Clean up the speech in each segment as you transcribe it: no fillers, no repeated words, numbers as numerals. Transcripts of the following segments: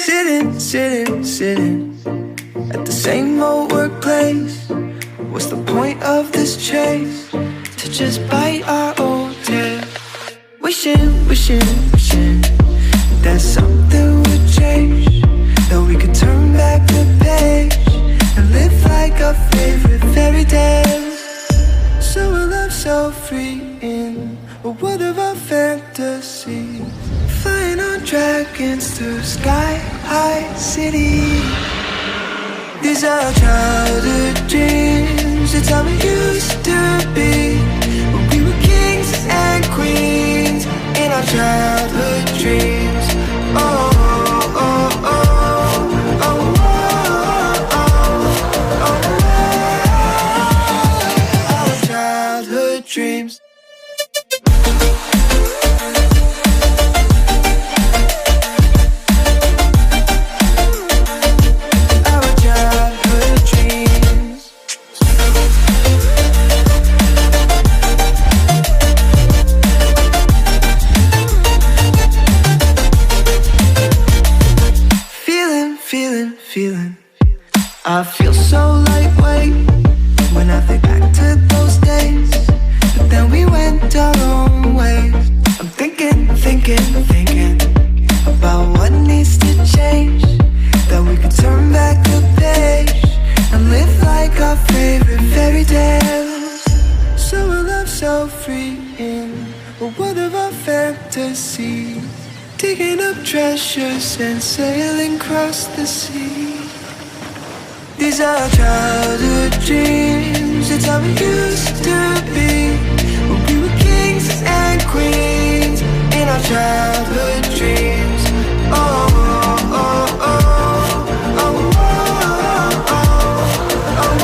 Sitting at the same old workplace. What's the point of this chase? To just bite our old tail. Wishing that something would change, that we could turn back the page and live like our favorite fairy tales. So a love so free in a world of our fantasy, flying on dragons through sky-high cities. These are childhood dreams, it's how we used to be, when we were kings and queens in our childhood dreams. Oh, oh, oh, oh, oh, oh, oh, our childhood dreams. Feeling, I feel so lightweight when I think back to those days, but then we went our own ways. I'm thinking about what needs to change, that we could turn back the page and live like our favorite fairy tales. So a love so free in a world of our fantasy, digging up treasures and sailing across the sea. These are childhood dreams, it's how we used to be, when we were kings and queens in our childhood dreams. Oh, oh, oh, oh, oh, oh, oh,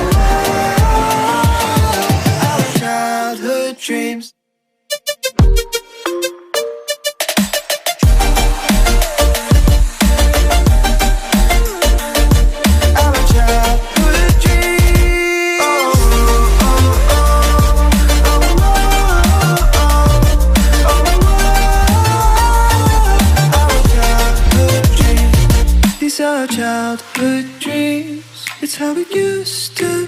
our childhood dreams. Childhood dreams, it's how we used to